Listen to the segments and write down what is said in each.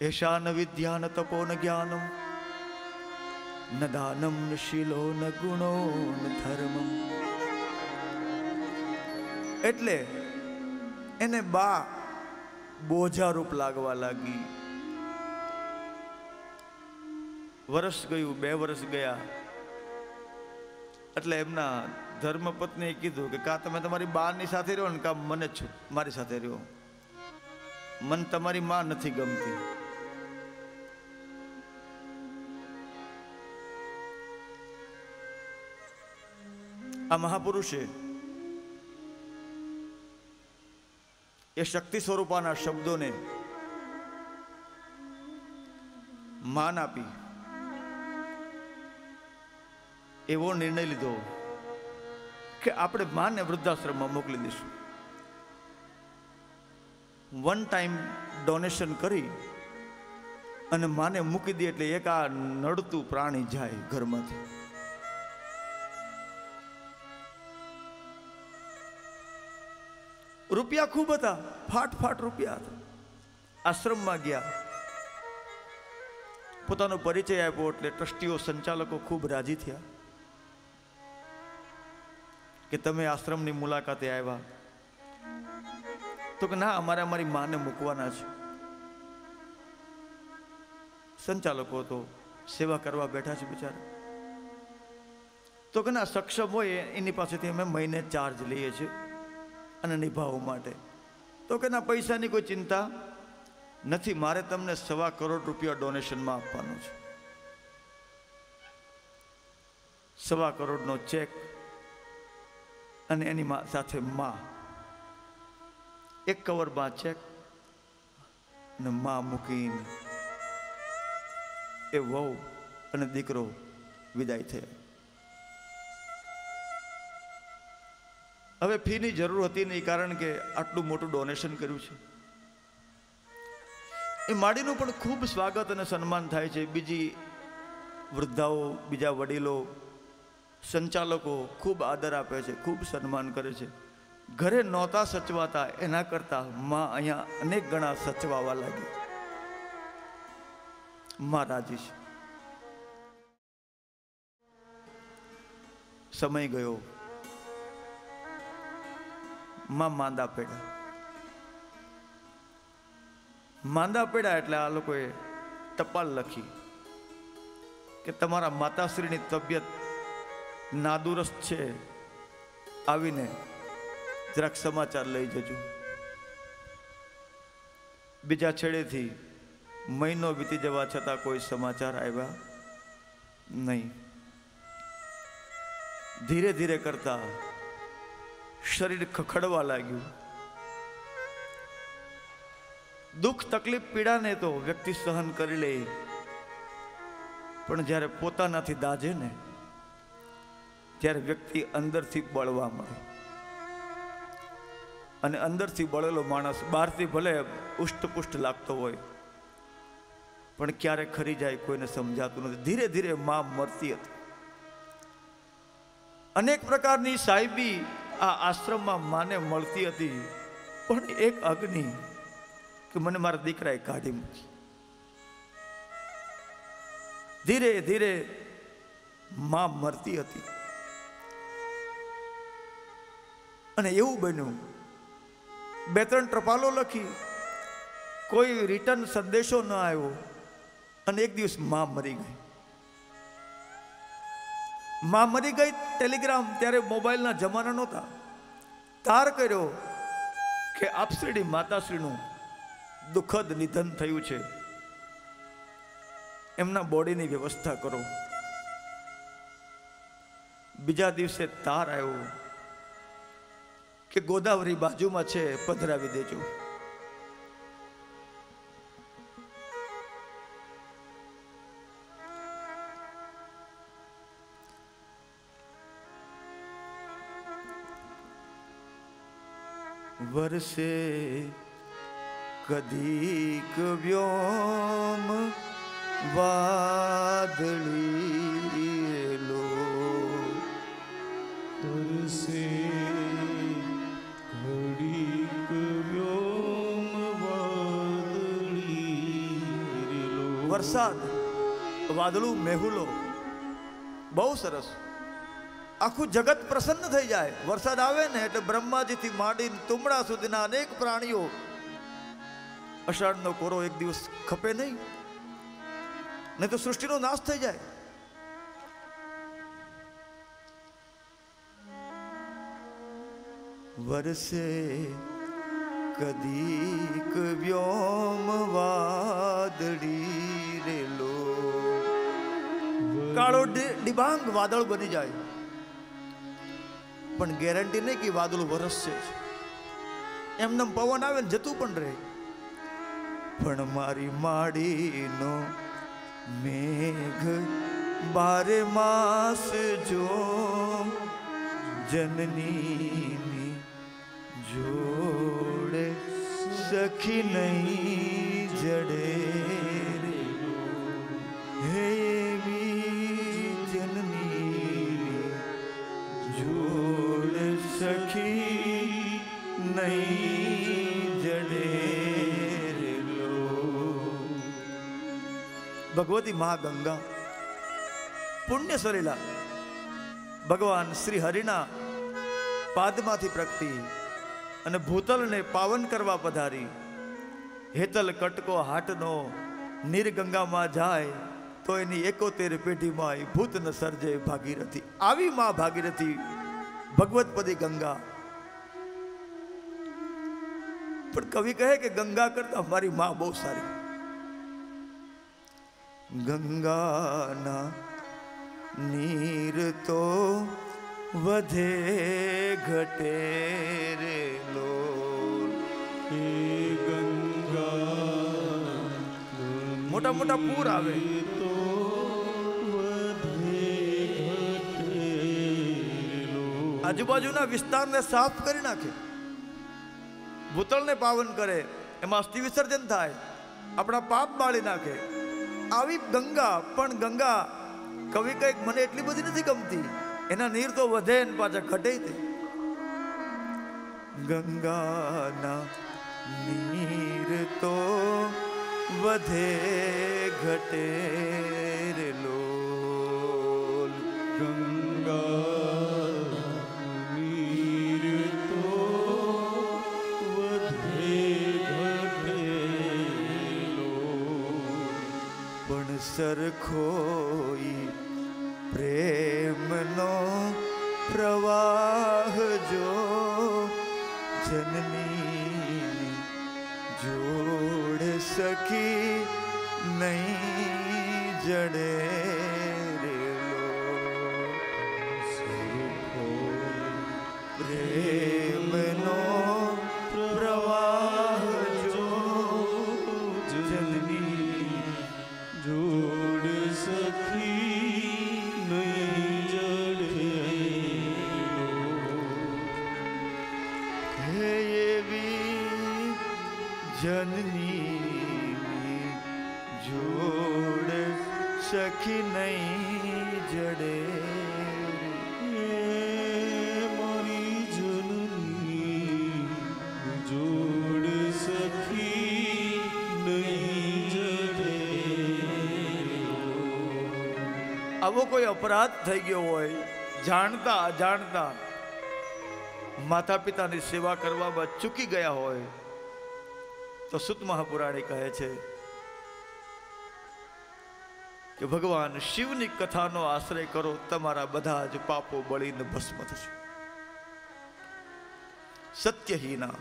એશા ન વિદ્યા ન તપો ન જ્ઞાનમ ન દાનમ ન શીલો ન ગુણો ન ધર્મમ. એટલે એને બા બોજારૂપ લાગવા લાગી. વર્ષ ગયું, 2 વર્ષ ગયા એટલે એમના ધર્મપત્નીએ કીધું કે કા તમે તમારી બાની સાથે રહ્યો ને કા મને જ મારી સાથે રહ્યો, મને તમારી માં નથી ગમતી. આ મહાપુરુષે એ શક્તિ સ્વરૂપાના શબ્દોને માન આપી એવો નિર્ણય લીધો કે આપણે માને વૃદ્ધાશ્રમમાં મોકલી દઈશું. 1 ટાઈમ ડોનેશન કરી અને માને મૂકી દે એટલે એક આ નડતું પ્રાણી જાય ઘરમાંથી. રૂપિયા ખૂબ હતા, ફાટ રૂપિયા હતા. આશ્રમમાં ગયા, પોતાનો પરિચય આપ્યો એટલે ટ્રસ્ટીઓ સંચાલકો ખૂબ રાજી થયા કે તમે આશ્રમની મુલાકાતે આવ્યા. તો કે ના, અમારે અમારી માને મૂકવાના છે. સંચાલકો તો સેવા કરવા બેઠા છે બિચારા. તો કે ના, સક્ષમ હોય એની પાસેથી અમે મહિને ચાર્જ લઈએ છીએ અને નિભાવવા માટે. તો કે ના, પૈસાની કોઈ ચિંતા નથી, મારે તમને 1.25 કરોડ રૂપિયા ડોનેશનમાં આપવાનો છે. 1.25 કરોડનો ચેક અને એની સાથે માં, એક કવરમાં ચેક અને માં મૂકીને એ વહુ અને દીકરો વિદાય થયા. હવે ફીની જરૂર હતી નહીં, કારણ કે આટલું મોટું ડોનેશન કર્યું છે. એ માડીનું પણ ખૂબ સ્વાગત અને સન્માન થાય છે. બીજી વૃદ્ધાઓ, બીજા વડીલો, સંચાલકો ખૂબ આદર આપે છે, ખૂબ સન્માન કરે છે. ઘરે નહોતા સચવાતા એના કરતા માં અહીંયા અનેક ગણા સચવાવા લાગી. માં રાજી છે. સમય ગયો, માં માંદા પડ્યા. માંદા પડ્યા એટલે આ લોકોએ ટપાલ લખી કે તમારા માતાશ્રીની તબિયત નાદુરસ્ત છે, આવીને જરાક સમાચાર લઈ જજો. બીજા છેડેથી મહિનો વીતી જવા છતાં કોઈ સમાચાર આવ્યા નહીં. ધીરે ધીરે કરતા શરીર ખખડવા લાગ્યું. દુઃખ, તકલીફ, પીડાને તો વ્યક્તિ સહન કરી લે, પણ જ્યારે પોતાનાથી દાજે ને ત્યારે વ્યક્તિ અંદરથી બળવા મળે. અને અંદરથી બળેલો માણસ બહારથી ભલે ઉષ્ટપુષ્ટ લાગતો હોય પણ ક્યારે ખરી જાય કોઈને સમજાતું નથી. ધીરે ધીરે માં મરતી હતી. અનેક પ્રકારની સાહેબી આ આશ્રમમાં માને મળતી હતી, પણ એક અગ્નિ કે મને મારા દીકરાએ કાઢી મૂકી. ધીરે ધીરે માં મરતી હતી. અને એવું બન્યું, 2-3 ટપાલો લખી, કોઈ રિટર્ન સંદેશો ન આવ્યો, અને એક દિવસ માં મરી ગઈ. માં મરી ગઈ, ટેલિગ્રામ, ત્યારે મોબાઈલના જમાના નહોતા, તાર કર્યો કે આપશ્રીની માતાશ્રીનું દુઃખદ નિધન થયું છે, એમના બોડીની વ્યવસ્થા કરો. બીજા દિવસે તાર આવ્યો કે ગોદાવરી બાજુમાં છે, પધરાવી દેજો. વરસે કદીક વ્યોમ વાદળી લો, વરસે કદીક વ્યોમ વાદળી વરસાદ, વાદળું, મેહુલો, બહુ સરસ. આખું જગત પ્રસન્ન થઈ જાય. વરસાદ આવે ને એટલે બ્રહ્માજીથી માંડીને તુમડા સુધીના અનેક પ્રાણીઓ, અષાઢનો કોરો એક દિવસ ખપે નહીં તો સૃષ્ટિનો નાશ થઈ જાય. વરસે કદીક વ્યોમ વાદળી રેલો, કાળો ડિબાંગ વાદળ બની જાય, પણ ગેરંટી નહીં કે વાદળ વરસશે. એમને પવન આવે ને જતું પણ રહે. પણ મારી માડીનો મેઘ બારે માસ જો જનની જોડે સખી નહીં જડે રે. હે એવી જનની જોડે સખી નહીં જડે રે. ભગવતી મા ગંગા પુણ્ય સરેલા ભગવાન શ્રી હરિના પાદમાંથી પ્રગટી અને ભૂતલને પાવન કરવા પધારી. હેતલ કટકો હાટનો નીરગંગામાં જાય તો એની 71 પેઢીમાં ભૂત ન સર્જે ભાગીરથી. આવી માં ભાગીરથી ભગવતપદી ગંગા. પણ કવિ કહે કે ગંગા કરતા મારી માં બહુ સારી. ગંગાના નીર તો વધે ઘટે રે લોલ. મોટા મોટા પૂર આવે તો આજુબાજુના વિસ્તારને સાફ કરી નાખે, ભૂતળને પાવન કરે, એમાં અસ્થિ વિસર્જન થાય, આપણા પાપ બાળી નાખે. આવી ગંગા. પણ ગંગા કવિ કઈક મને એટલી બધી નથી ગમતી. એના નીર તો વધે ને પાછા ઘટે. ગંગાના નીર તો વધે ઘટે રે લોલ. ગંગા નીર તો વધે ઘટે લોલ. પણ સરખોઈ પ્રેમનો પ્રવાહ જો જનની જોડ સખી નહીં જડે રે પ્રેમનો પ્રવાહ જો જનની જોડ સખી નહીં જડે. હે એવી જનની જોડ સખી નહીં જડે. મારી જનની જોડ સખી નહીં જડે. આવો કોઈ અપરાધ થઈ ગયો હોય, જાણતા અજાણતા માતા પિતાની સેવા કરવામાં ચૂકી ગયા હોય, તો સુત મહાપુરાણી કહે છે કે ભગવાન શિવની કથાનો આશ્રય કરો, તમારા બધા જ પાપો બળીને ભસ્મ થશે. સત્યહીના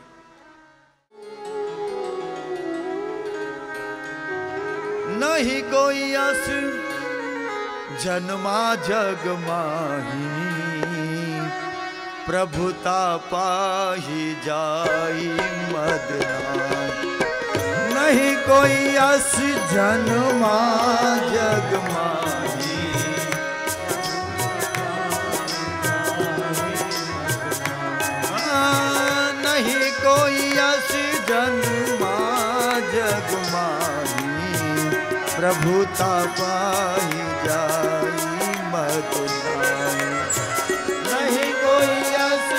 નહીં કોઈ યશ જન્મા જગ માહી, પ્રભુતા પાહી જાય મદના. નહીં કોઈ યશ જન્મા જગ માહી, નહીં કોઈ યશ જન્મા જગ માહી, પ્રભુતા પાહી જાય મદના. નહીં કોઈ યશ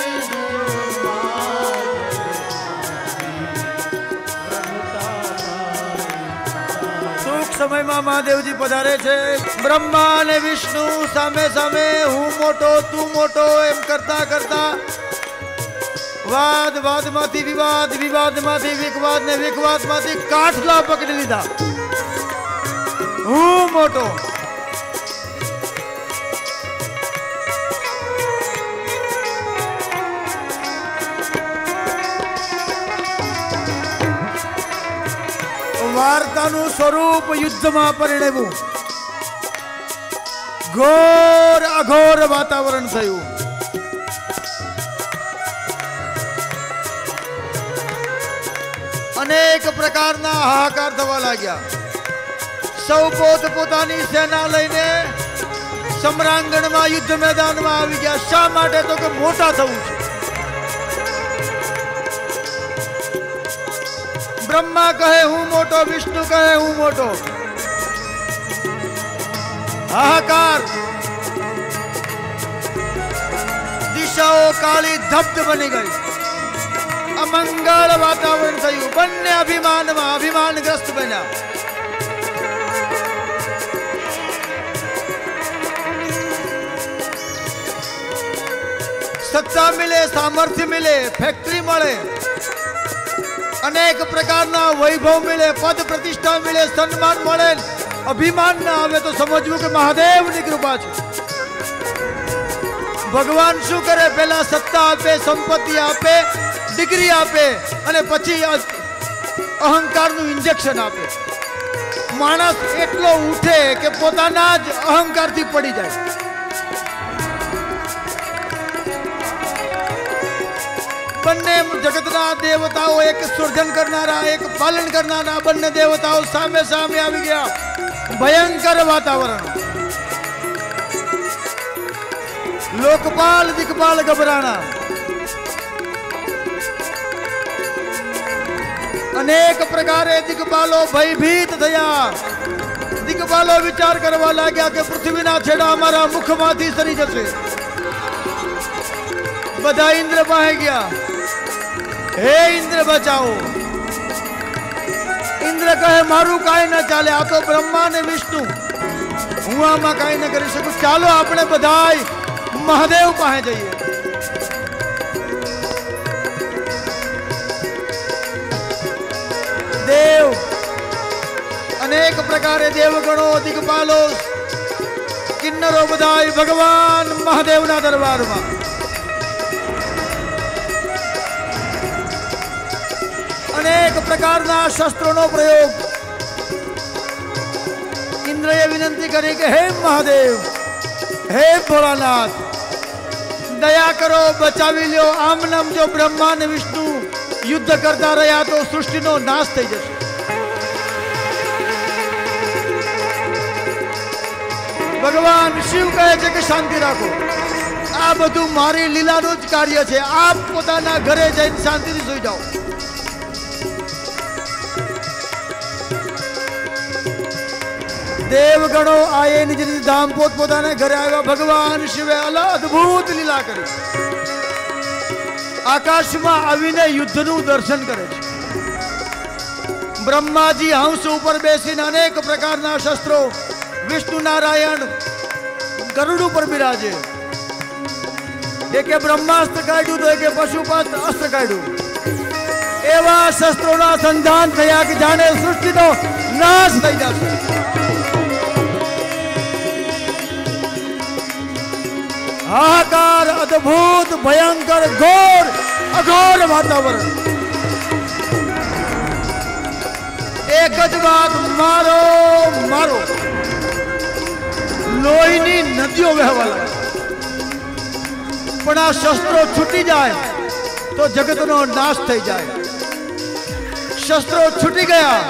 સુખ સમયમાં મહાદેવજી પધારે છે। બ્રહ્મા અને વિષ્ણુ સામે સામે હું મોટો તું મોટો એમ કરતા કરતા વાદ વાદમાંથી વિવાદ, વિવાદમાંથી વિકવાદ ને વિકવાદમાંથી કાઠલા પકડી લીધા। હું મોટો વાર્તાનું સ્વરૂપ યુદ્ધમાં પરિણમ્યું। ઘોર અઘોર વાતાવરણ થયું। અનેક પ્રકારના હાહાકાર થવા લાગ્યા। સૌ પોતપોતાની સેના લઈને સમરાંગણમાં યુદ્ધ મેદાનમાં આવી ગયા। શા માટે? તો કે મોટા થવું છે। બ્રહ્મા કહે હું મોટો, વિષ્ણુ કહે હું મોટો। હાહાકાર, દિશાઓ કાળી ધબ્ધ બની ગઈ। અમંગળ વાતાવરણ થયું। બંને અભિમાનમાં અભિમાનગ્રસ્ત બન્યા। સત્તા મિલે, સામર્થ્ય મિલે, ફેક્ટરી મળે, અનેક પ્રકારના વૈભવ મિલે, પદ પ્રતિષ્ઠા મિલે, સન્માન મળે, અભિમાન ના આવે તો સમજવું કે મહાદેવની કૃપા છે। ભગવાન શું કરે? પહેલા સત્તા આપે, સંપત્તિ આપે, ડિગ્રી આપે અને પછી અહંકારનું ઇન્જેક્શન આપે। માણસ એટલો ઉઠે કે પોતાના જ અહંકારથી પડી જાય। બંને જગતના દેવતાઓ, એક સર્જન કરનારા, એક પાલન કરનારા, બંને દેવતાઓ સામે સામે આવી ગયા। ભયંકર વાતાવરણ। લોકપાલ દિગ્પાલ ગભરાણા। અનેક પ્રકારે દિગ્પાલો ભયભીત થયા। દિગ્પાલો વિચાર કરવા લાગ્યા કે પૃથ્વીના છેડા અમારા મુખમાંથી સરી જશે। બધા ઇન્દ્ર પાસે ગયા, હે ઇન્દ્ર બચાવો। ઇન્દ્ર કહે મારું કાંઈ ન ચાલે, આ તો બ્રહ્મા ને વિષ્ણુ, હું આમાં કાંઈ ન કરી શકું। ચાલો આપણે બધાય મહાદેવ પાસે જઈએ। દેવ અનેક પ્રકારે દેવગણો, દિગ્પાલો, કિન્નરો બધાય ભગવાન મહાદેવના દરબારમાં। અનેક પ્રકારના શસ્ત્રોનો પ્રયોગ। ઇન્દ્રએ વિનંતી કરી કે હે મહાદેવ, હે ભોળાનાથ, દયા કરો, બચાવી લ્યો। આમ નામ જો બ્રહ્મા અને વિષ્ણુ યુદ્ધ કરતા રહ્યા તો સૃષ્ટિનો નાશ થઈ જશે। ભગવાન શિવ કહે છે કે શાંતિ રાખો, આ બધું મારી લીલાનું જ કાર્ય છે। આપ પોતાના ઘરે જઈને શાંતિથી સૂઈ જાઓ। દેવગણો આયે નિજ નિજ ધામ પોતપોતાના ઘરે આવ્યા। ભગવાન શિવે અદ્ભુત લીલા કરી। આકાશમાં આવીને યુદ્ધનું દર્શન કરે છે। બ્રહ્માજી હંસ ઉપર બેસીને અનેક પ્રકારના શસ્ત્રો, વિષ્ણુ નારાયણ ગરુડ ઉપર બિરાજે। એકે બ્રહ્માસ્ત્ર કાઢ્યું તો એકે પશુપાસ્ત્ર અસ્ત્ર કાઢ્યું। એવા શસ્ત્રોના સંધાન થયા કે જાણે સૃષ્ટિનો નાશ થઈ જશે। હાહાકાર, અદ્ભુત, ભયંકર, ઘોર અઘોર વાતાવરણ। એક જ વાત, મારો મારો। લોહીની નદીઓ વહેવા લાગી। પણ આ શસ્ત્રો છૂટી જાય તો જગતનો નાશ થઈ જાય। શસ્ત્રો છૂટી ગયા।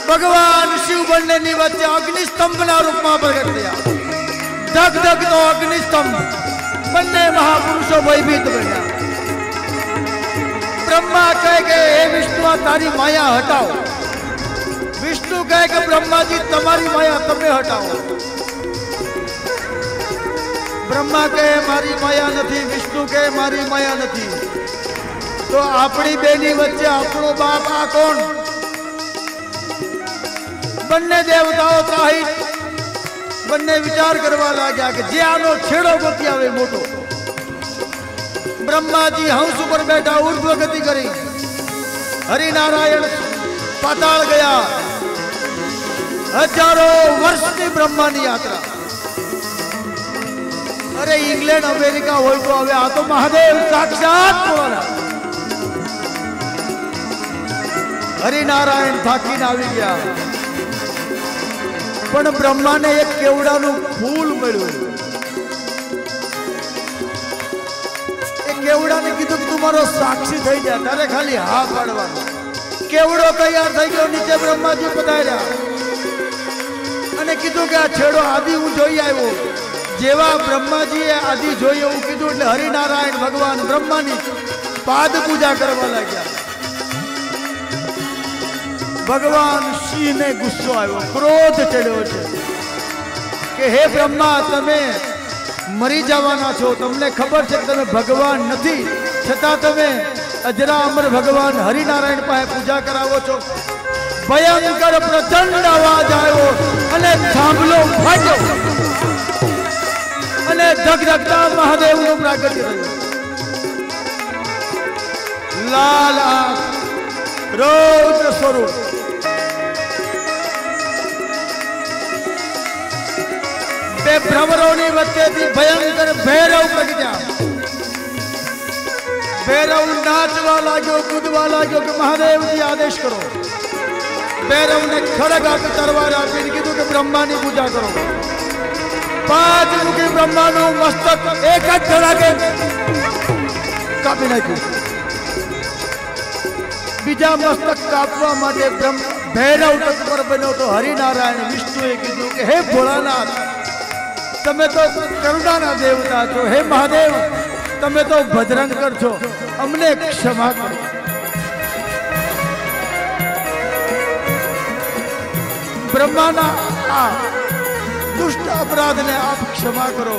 ભગવાન શિવ બંનેની વચ્ચે અગ્નિસ્તંભના રૂપમાં પ્રગટ થયા। ધક ધક તો અગ્નિસ્તંભ। બંને મહાપુરુષો ભયભીત બન્યા। બ્રહ્મા કહે કે હે વિષ્ણુ, આ તારી માયા હટાવો। વિષ્ણુ કહે કે બ્રહ્માજી તમારી માયા તમે હટાવો। બ્રહ્મા કહે મારી માયા નથી, વિષ્ણુ કહે મારી માયા નથી। તો આપણી બેની વચ્ચે આપણો બાપ આ કોણ? બંને દેવતાઓ ત્રાહિત બંને વિચાર કરવા લાગ્યા કે જે આનો છેડો ગતિ આવે મોટો. બ્રહ્માજી હંસ ઉપર બેઠા ઉર્ધ્વ ગતિ કરી. હરિનારાયણ પાતાળ ગયા. હજારો વર્ષની બ્રહ્માની યાત્રા. અરે ઇંગ્લેન્ડ અમેરિકા હોય તો હવે આ તો મહાદેવ સાક્ષાત બોલા. હરિનારાયણ થાકીને આવી ગયા. પણ બ્રહ્માને એક કેવડાનું ફૂલ મળ્યું. એ કેવડાને કીધું કે તું મારો સાક્ષી થઈ જા. તારે ખાલી હા પાડવાનો. કેવડો તૈયાર થઈ ગયો. નીચે બ્રહ્માજી પધાર્યા અને કીધું કે આ છેડો આદિ હું જોઈ આવ્યો. જેવા બ્રહ્માજીએ આદિ જોઈ એવું કીધું એટલે હરિનારાયણ ભગવાન બ્રહ્માની પાદ પૂજા કરવા લાગ્યા. ભગવાન સિંહને ગુસ્સો આવ્યો, ક્રોધ ચડ્યો છે કે હે બ્રહ્મા, તમે મરી જવાના છો. તમને ખબર છે કે તમે ભગવાન નથી, છતાં તમે અજરા અમર ભગવાન હરિનારાયણ પાસે પૂજા કરાવો છો. ભયંકર પ્રચંડ અવાજ આવ્યો અને થાંભલો ફાટ્યો અને ધગધગતા મહાદેવનું પ્રાગટ્ય થયું. લાલ આંખ, રૌદ્ર સ્વરૂપ. બે ભ્રમરોની વચ્ચેથી ભયંકર ભૈરવ પ્રગટ્યા. ભૈરવ નાચવા લાગ્યો, કૂદવા લાગ્યો કે મહાદેવજી આદેશ કરો. ભૈરવને ખડગ આપી, તરવાર આપીને કીધું કે બ્રહ્માની પૂજા કરો. 5 મુખી બ્રહ્માનું મસ્તક એક જ ધડાકે કાપી નાખ્યું. બીજા મસ્તક કાપવા માટે ભૈરવ તત્પર બન્યો તો હરિનારાયણ વિષ્ણુએ કીધું કે હે ભોળાનાથ, તમે તો કરુણાના દેવતા છો. હે મહાદેવ, તમે તો ભદ્રંકર છો, અમને ક્ષમા કરો. બ્રહ્માના આ દુષ્ટ અપરાધને આપ ક્ષમા કરો.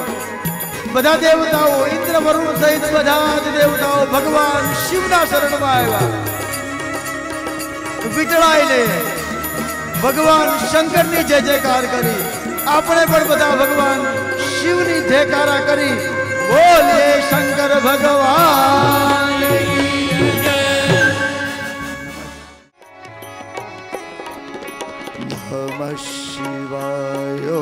બધા દેવતાઓ, ઇન્દ્ર વરુણ સહિત બધા જ દેવતાઓ ભગવાન શિવના શરણમાં આવ્યા. વિટળાઈને ભગવાન શંકરની જય જયકાર કરી. આપણે પણ બધા ભગવાન શિવની જયકારા કરી. બોલીએ શંકર ભગવાન. નમઃ શિવાય.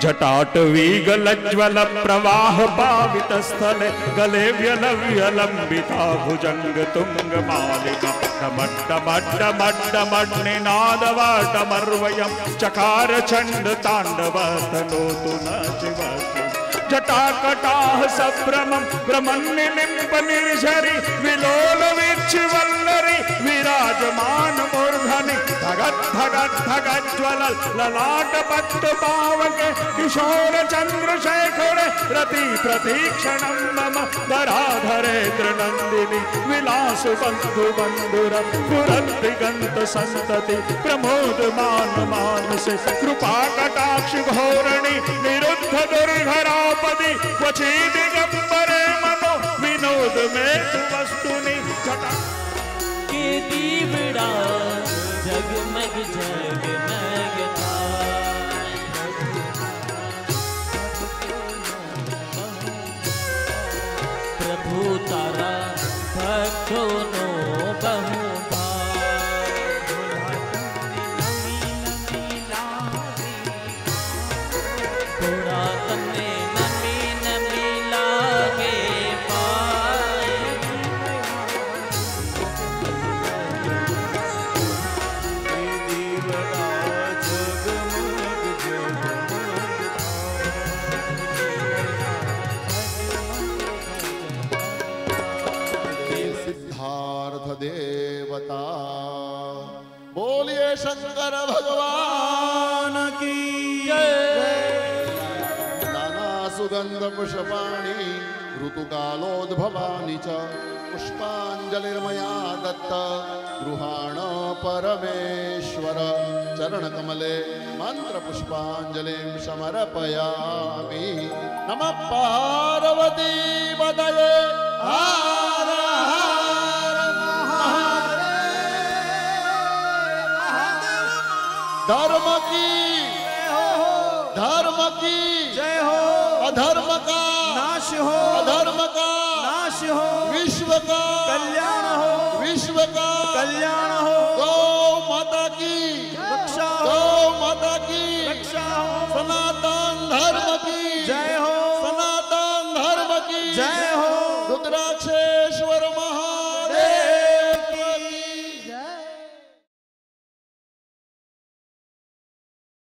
जटाटवीगलज्ज्वल प्रवाह पावित स्थले गले व्यलव्यलंबिता भुजंग तुंग मालिका डमड्डमड्डमड्डमड्निनादवाटमर्वयं चकार चंड तांडव तनोतु न शिवतु. जटाकटाह सभ्रमं ब्रह्मण्यनिम्ब निर्झरि विलोल वीक्षवल्लरि विराजमान मूर्धनि धगत धगत धगत ज्वलल ललाट पट्ट पावके किशोर चंद्रशेखर रति प्रतीक्षणं मम धराधरे त्रिनंदिनी विलास बंधु बंधुर पुरंदिगंत संतति प्रमोद मान मानसे कृपा कटाक्ष घोरणी निरुद्ध दुर्धरापदि क्वचि दिगंबरे मनो विनोद में वस्तुनि जटा के दीवड़ा जगमग जगमग प्रभु तारा भक्तों नो बहु सुगंध पुष्पाणि ऋतुकालोद्भवानि च पुष्पाञ्जलिर्मया दत्त गृहाण परमेश्वर चरणकमले मन्त्रपुष्पाञ्जलिं समर्पयामि नमः पार्वती पतये हर हर महादेव धर्म की जय हो, अधर्म का नाश हो, अधर्म का नाश हो, विश्व का कल्याण हो, विश्व का कल्याण हो।